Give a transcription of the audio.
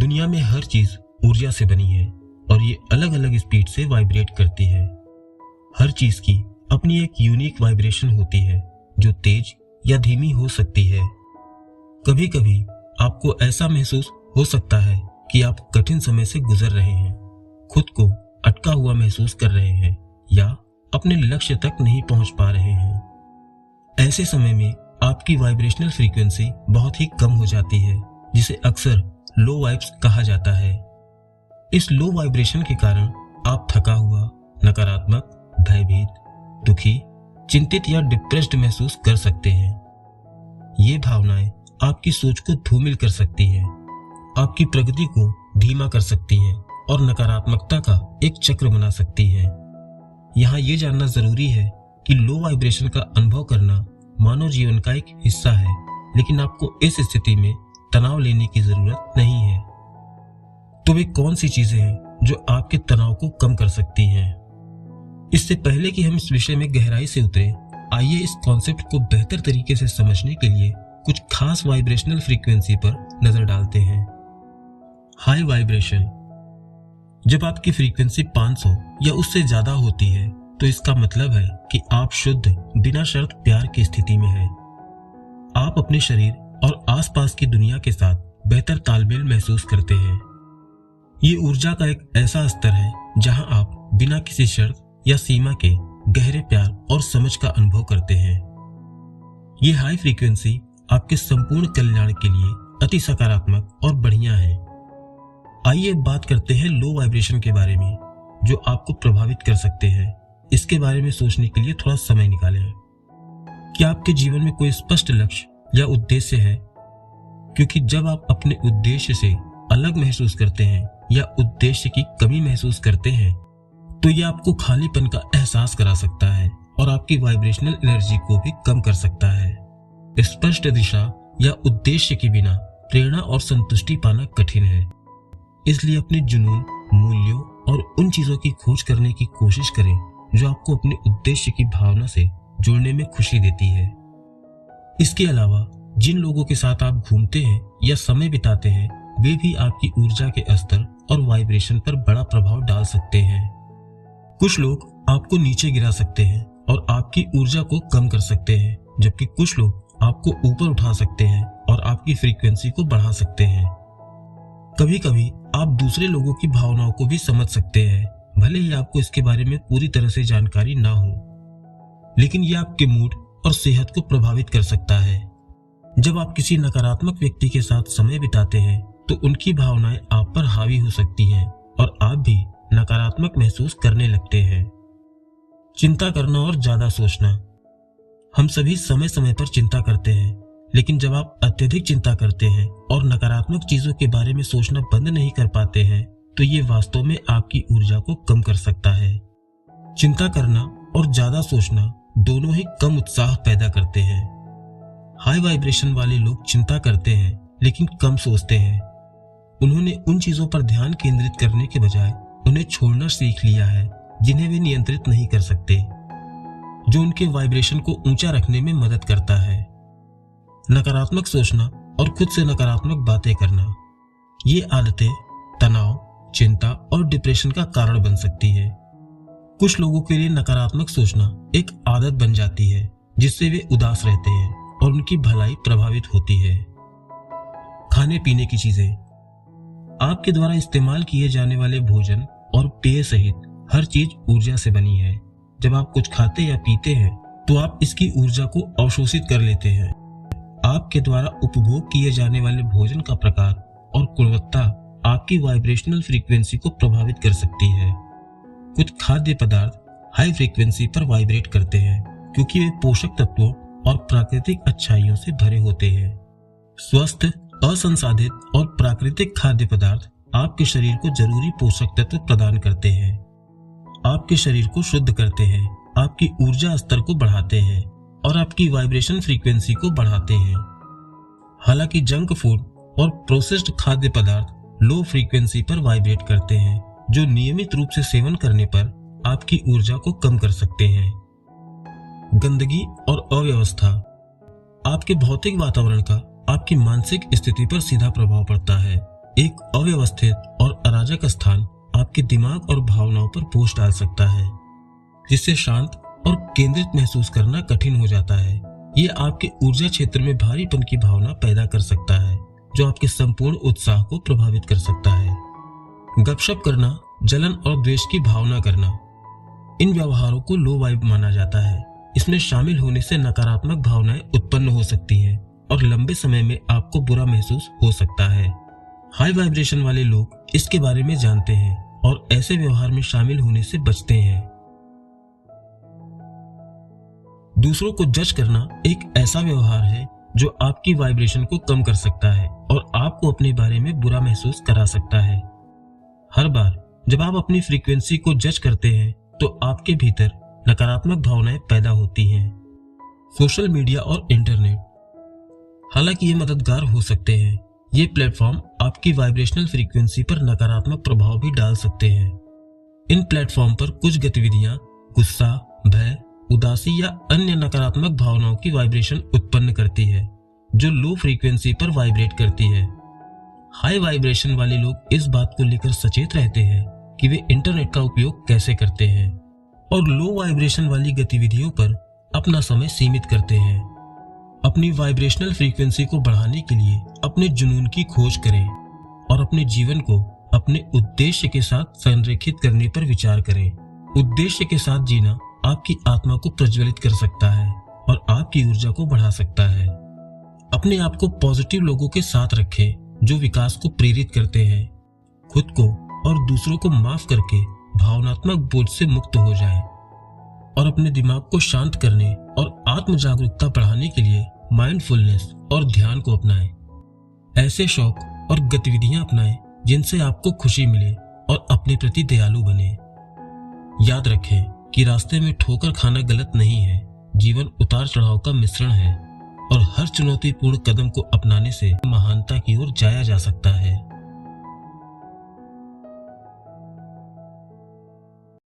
दुनिया में हर चीज ऊर्जा से बनी है और ये अलग अलग स्पीड से वाइब्रेट करती है। हर चीज की अपनी एक यूनिक वाइब्रेशन होती है जो तेज या धीमी हो सकती है। कभी कभी आपको ऐसा महसूस हो सकता है कि आप कठिन समय से गुजर रहे हैं, खुद को अटका हुआ महसूस कर रहे हैं या अपने लक्ष्य तक नहीं पहुंच पा रहे हैं। ऐसे समय में आपकी वाइब्रेशनल फ्रीक्वेंसी बहुत ही कम हो जाती है, जिसे अक्सर लो वाइब्स कहा जाता है। इस लो वाइब्रेशन के कारण आप थका हुआ, नकारात्मक, भयभीत, दुखी, चिंतित या डिप्रेस्ड महसूस कर सकते हैं। ये भावनाएं आपकी सोच को धूमिल कर सकती हैं, आपकी प्रगति को धीमा कर सकती हैं और नकारात्मकता का एक चक्र बना सकती हैं। यहाँ ये जानना जरूरी है कि लो वाइब्रेशन का अनुभव करना मानव जीवन का एक हिस्सा है, लेकिन आपको इस स्थिति में तनाव लेने की जरूरत नहीं है। तो वे कौन सी चीजें हैं जो आपके तनाव को कम कर सकती हैं? इससे पहले कि हम इस विषय में गहराई से उतरें, आइए इस कॉन्सेप्ट को बेहतर तरीके से समझने के लिए कुछ खास वाइब्रेशनल फ्रीक्वेंसी पर नजर डालते हैं। High vibration. जब आपकी फ्रीक्वेंसी 500 या उससे ज्यादा होती है तो इसका मतलब है कि आप शुद्ध, बिना शर्त प्यार की स्थिति में हैं। आप अपने शरीर और आसपास की दुनिया के साथ बेहतर तालमेल महसूस करते हैं। ये ऊर्जा का एक ऐसा स्तर है जहां आप बिना किसी शर्त या सीमा के गहरे प्यार और समझ का अनुभव करते हैं। ये हाई फ्रीक्वेंसी आपके संपूर्ण कल्याण के लिए अति सकारात्मक और बढ़िया है। आइए बात करते हैं लो वाइब्रेशन के बारे में, जो आपको प्रभावित कर सकते हैं। इसके बारे में सोचने के लिए थोड़ा समय निकालें। क्या आपके जीवन में कोई स्पष्ट लक्ष्य या उद्देश्य है? क्योंकि जब आप अपने उद्देश्य से अलग महसूस करते हैं या उद्देश्य की कमी महसूस करते हैं, तो यह आपको खालीपन का एहसास करा सकता है और आपकी वाइब्रेशनल एनर्जी को भी कम कर सकता है। स्पष्ट दिशा या उद्देश्य के बिना प्रेरणा और संतुष्टि पाना कठिन है। इसलिए अपने जुनून, मूल्यों और उन चीजों की खोज करने की कोशिश करें जो आपको अपने उद्देश्य की भावना से जुड़ने में खुशी देती है। इसके अलावा जिन लोगों के साथ आप घूमते हैं या समय बिताते हैं, वे भी आपकी ऊर्जा के स्तर और वाइब्रेशन पर बड़ा प्रभाव डाल सकते हैं। कुछ लोग आपको नीचे गिरा सकते हैं और आपकी ऊर्जा को कम कर सकते हैं, जबकि कुछ लोग आपको ऊपर उठा सकते हैं और आपकी फ्रीक्वेंसी को बढ़ा सकते हैं। कभी कभी आप दूसरे लोगों की भावनाओं को भी समझ सकते हैं, भले ही आपको इसके बारे में पूरी तरह से जानकारी ना हो, लेकिन यह आपके मूड और सेहत को प्रभावित कर सकता है। जब आप किसी नकारात्मक व्यक्ति के साथ समय बिताते हैं तो उनकी भावनाएं आप पर हावी हो सकती हैं और आप भी नकारात्मक महसूस करने लगते हैं। चिंता करना और ज्यादा सोचना। हम सभी समय समय पर चिंता करते हैं, लेकिन जब आप अत्यधिक चिंता करते हैं और नकारात्मक चीजों के बारे में सोचना बंद नहीं कर पाते हैं, तो ये वास्तव में आपकी ऊर्जा को कम कर सकता है। चिंता करना और ज्यादा सोचना दोनों ही कम उत्साह पैदा करते हैं। हाई वाइब्रेशन वाले लोग चिंता करते हैं लेकिन कम सोचते हैं। उन्होंने उन चीजों पर ध्यान केंद्रित करने के बजाय उन्हें छोड़ना सीख लिया है जिन्हें वे नियंत्रित नहीं कर सकते, जो उनके वाइब्रेशन को ऊंचा रखने में मदद करता है। नकारात्मक सोचना और खुद से नकारात्मक बातें करना। ये आदतें तनाव, चिंता और डिप्रेशन का कारण बन सकती है। कुछ लोगों के लिए नकारात्मक सोचना एक आदत बन जाती है, जिससे वे उदास रहते हैं और उनकी भलाई प्रभावित होती है। खाने पीने की चीजें। आपके द्वारा इस्तेमाल किए जाने वाले भोजन और पेय सहित हर चीज ऊर्जा से बनी है। जब आप कुछ खाते या पीते हैं तो आप इसकी ऊर्जा को अवशोषित कर लेते हैं। आपके द्वारा उपभोग किए जाने वाले भोजन का प्रकार और गुणवत्ता आपकी वाइब्रेशनल फ्रीक्वेंसी को प्रभावित कर सकती है। कुछ खाद्य पदार्थ हाई फ्रीक्वेंसी पर वाइब्रेट करते हैं क्योंकि वे पोषक तत्वों और प्राकृतिक अच्छाइयों से भरे होते हैं। स्वस्थ, असंसाधित और प्राकृतिक खाद्य पदार्थ आपके शरीर को जरूरी पोषक तत्व प्रदान करते हैं, आपके शरीर को शुद्ध करते हैं, आपकी ऊर्जा स्तर को बढ़ाते हैं और आपकी वाइब्रेशन फ्रीक्वेंसी को बढ़ाते हैं। हालांकि जंक फूड और प्रोसेस्ड खाद्य पदार्थ लो फ्रीक्वेंसी पर वाइब्रेट करते हैं, जो नियमित रूप से सेवन करने पर आपकी ऊर्जा को कम कर सकते हैं। गंदगी और अव्यवस्था। आपके भौतिक वातावरण का आपकी मानसिक स्थिति पर सीधा प्रभाव पड़ता है। एक अव्यवस्थित और अराजक स्थान आपके दिमाग और भावनाओं पर बोझ डाल सकता है, जिससे शांत और केंद्रित महसूस करना कठिन हो जाता है। ये आपके ऊर्जा क्षेत्र में भारीपन की भावना पैदा कर सकता है, जो आपके संपूर्ण उत्साह को प्रभावित कर सकता है। गपशप करना, जलन और द्वेष की भावना करना, इन व्यवहारों को लो वाइब माना जाता है। इसमें शामिल होने से नकारात्मक भावनाएं उत्पन्न हो सकती हैं और लंबे समय में आपको बुरा महसूस हो सकता है। हाई वाइब्रेशन वाले लोग इसके बारे में जानते हैं और ऐसे व्यवहार में शामिल होने से बचते हैं। दूसरों को जज करना एक ऐसा व्यवहार है जो आपकी वाइब्रेशन को कम कर सकता है और आपको अपने बारे में बुरा महसूस करा सकता है। हर बार जब आप अपनी फ्रीक्वेंसी को जज करते हैं तो आपके भीतर नकारात्मक भावनाएं पैदा होती हैं। सोशल मीडिया और इंटरनेट, हालांकि ये मददगार हो सकते हैं, ये प्लेटफॉर्म आपकी वाइब्रेशनल फ्रीक्वेंसी पर नकारात्मक प्रभाव भी डाल सकते हैं। इन प्लेटफॉर्म पर कुछ गतिविधियां गुस्सा, भय, उदासी या अन्य नकारात्मक भावनाओं की वाइब्रेशन उत्पन्न करती है, जो लो फ्रीक्वेंसी पर वाइब्रेट करती है। हाई वाइब्रेशन वाले लोग इस बात को लेकर सचेत रहते हैं कि वे इंटरनेट का उपयोग कैसे करते हैं और लो वाइब्रेशन वाली गतिविधियों पर अपना समय सीमित करते हैं। अपनी वाइब्रेशनल फ्रीक्वेंसी को बढ़ाने के लिए अपने जुनून की खोज करें और अपने जीवन को अपने उद्देश्य के साथ संरेखित करने पर विचार करें। उद्देश्य के साथ जीना आपकी आत्मा को प्रज्वलित कर सकता है और आपकी ऊर्जा को बढ़ा सकता है। अपने आप को पॉजिटिव लोगों के साथ रखें जो विकास को प्रेरित करते हैं। खुद को और दूसरों को माफ करके भावनात्मक बोझ से मुक्त हो जाएं और अपने दिमाग को शांत करने और आत्म जागरूकता बढ़ाने के लिए माइंडफुलनेस और ध्यान को अपनाएं। ऐसे शौक और गतिविधियां अपनाएं जिनसे आपको खुशी मिले और अपने प्रति दयालु बने। याद रखें कि रास्ते में ठोकर खाना गलत नहीं है। जीवन उतार चढ़ाव का मिश्रण है और हर चुनौतीपूर्ण कदम को अपनाने से महानता की ओर जाया जा सकता है।